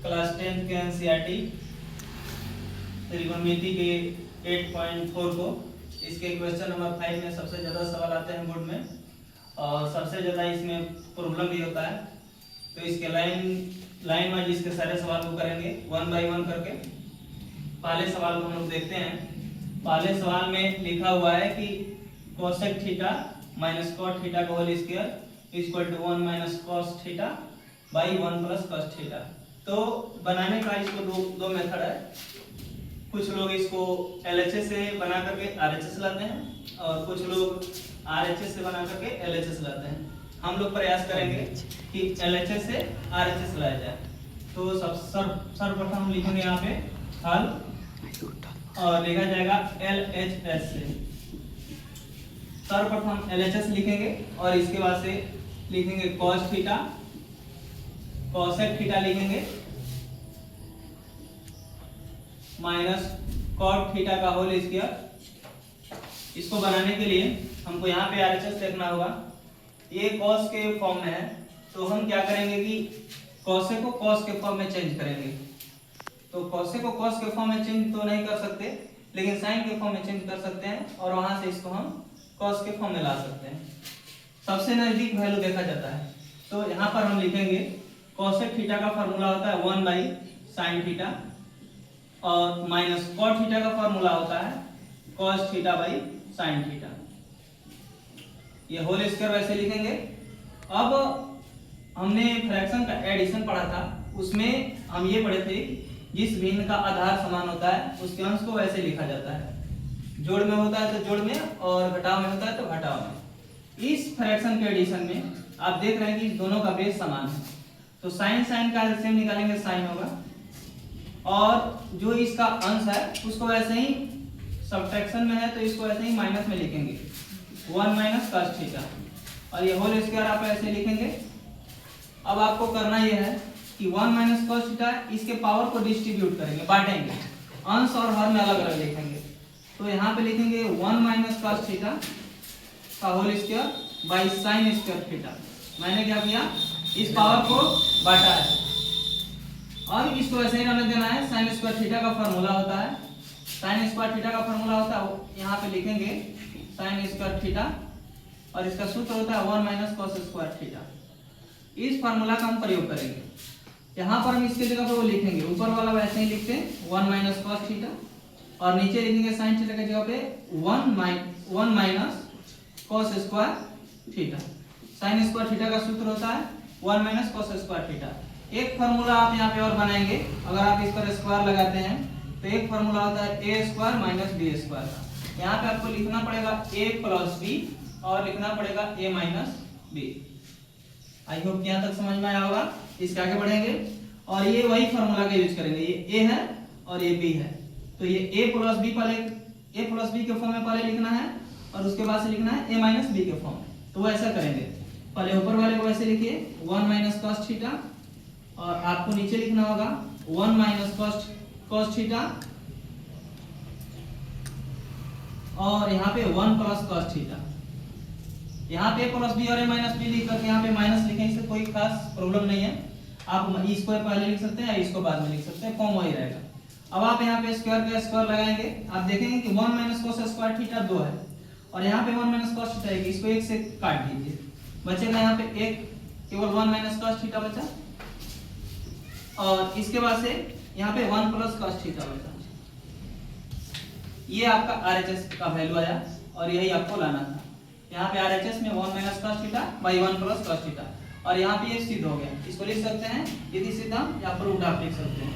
Class 10 के NCERT त्रिकोणमिति के 8.4 को इसके क्वेश्चन नंबर 5 में सबसे ज़्यादा सवाल आते हैं बोर्ड में और सबसे ज़्यादा इसमें प्रॉब्लम भी होता है। तो इसके लाइन वाइज इसके सारे सवाल को करेंगे 1 बाय 1 करके। पहले सवाल को हम लोग देखते हैं। पहले सवाल में लिखा हुआ है कि cosec theta minus cot theta का whole square equal to 1 minus cos theta by 1 plus cos theta. तो बनाने का इसको दो मेथड है। कुछ लोग इसको LHS से बना करके RHS लाते हैं और कुछ लोग RHS से बना करके LHS लाते हैं। हम लोग प्रयास करेंगे कि LHS से RHS लाया जाए। तो सर्वप्रथम हम लिखेंगे यहाँ पे हल और लिखा जाएगा LHS से। सर्वप्रथम LHS लिखेंगे और इसके बाद से लिखेंगे cos थीटा, cosec थीटा लिखेंगे माइनस कॉट थीटा का होल स्क्वायर। इसको बनाने के लिए हमको यहाँ पे RHS देखना होगा। ये cos के फॉर्म में है तो हम क्या करेंगे कि cos को cos के फॉर्म में चेंज करेंगे। तो cos को cos के फॉर्म में चेंज तो नहीं कर सकते लेकिन sin के फॉर्म में चेंज कर सकते हैं और वहां से इसको हम cos के फॉर्म में ला सकते हैं। सबसे नजदीक वैल्यू देखा जाता है। तो यहाँ पर हम लिखेंगे cosec थीटा का फार्मूला होता है 1 बाई sin थीटा और माइनस कॉट थीटा का फार्मूला होता है cos theta by sin theta. ये होल स्क्वायर वैसे लिखेंगे। अब हमने फ्रैक्शन का एडिशन पढ़ा था, उसमें हम ये पढ़े थे जिस भिन्न का आधार समान होता है उसके अंश को वैसे लिखा जाता है। जोड़ में होता है तो जोड़ में और घटाव में होता है तो घटाव में। इस फ्रैक्शन के एडिशन में आप देख रहे हैं कि दोनों का बेस समान है तो साइन का एलसीएम निकालेंगे साइन होगा और जो इसका अंश है उसको वैसे ही सब्ट्रैक्शन में है तो इसको ऐसे ही माइनस में लिखेंगे 1 माइनस cos थीटा और ये होल स्क्वायर आप ऐसे लिखेंगे। अब आपको करना ये है कि 1 माइनस cos थीटा इसके पावर को डिस्ट्रीब्यूट करेंगे, बांटेंगे, अंश और हर में अलग अलग लिखेंगे। तो यहाँ पे लिखेंगे 1 माइनस cos थीटा का whole square by sine square theta. मैंने क्या किया, इस पावर को बांटा है और इसको ऐसे ही रहने देना है। साइन स्क्वायर थीटा का फार्मूला होता है, साइन स्क्वायर थीटा का फार्मूला होता है यहाँ पे लिखेंगे साइन स्क्वायर थीटा और इसका सूत्र होता है 1 माइनस कॉस स्क्वायर थीटा। इस फार्मूला का हम प्रयोग करेंगे। यहाँ पर हम इसके जगह पर वो लिखेंगे, ऊपर वाला वैसे ही लिखते हैं 1 माइनस कॉस थीटा और नीचे लिखेंगे साइन थीटा की जगह पे 1 minus cos square theta. Sign square theta का सूत्र होता है 1 माइनस कॉस स्क्वायर थीटा। एक फार्मूला आप यहाँ पे और बनाएंगे, अगर आप इस पर स्क्वायर लगाते हैं तो एक फार्मूला होता है a square minus b square का। यहाँ पे आपको लिखना पड़ेगा a प्लस b और लिखना पड़ेगा a minus b। I hope यहाँ तक समझ में आया होगा। इसके आगे बढ़ेंगे और ये वही फार्मूला का यूज करेंगे। ये a है और ये b है तो ये a प्लस b के फॉर्म में पहले लिखना है और उसके बाद से लिखना है a माइनस b के फॉर्म में। तो वो ऐसा करेंगे, पहले ऊपर वाले को ऐसे लिखिए 1 माइनस cos थीटा और आपको नीचे लिखना होगा 1 माइनस cos थीटा और यहाँ पे 1 प्लस cos थीटा। यहाँ पे प्लस b और a माइनस b लिख करके यहाँ पे माइनस लिखें, इससे कोई खास प्रॉब्लम नहीं है। आप इसको पहले लिख सकते हैं या इसको बाद में लिख सकते हैं, फॉर्म वही रहेगा। अब आप यहाँ पे स्क्वायर का स्क्वायर लगाएंगे, आप देखेंगे कि 1 माइनस cos स्क्वायर थीटा 2 है और यहाँ पे 1 माइनस cos थीटा है, इसको 1 से काट दीजिए, बचेगा यहाँ पे 1, केवल 1 माइनस cos थीटा बचा और इसके बाद से यहाँ पे 1 प्लस cos थीटा बचा। ये आपका RHS का वैल्यू आया और यही आपको लाना था। यहाँ पे RHS में 1 minus cos theta by 1 plus cos theta और यहाँ पे ये सिद्ध हो गया। इसको लिख सकते हैं यदि सिद्ध या प्रूव्ड आप लिख सकते हैं।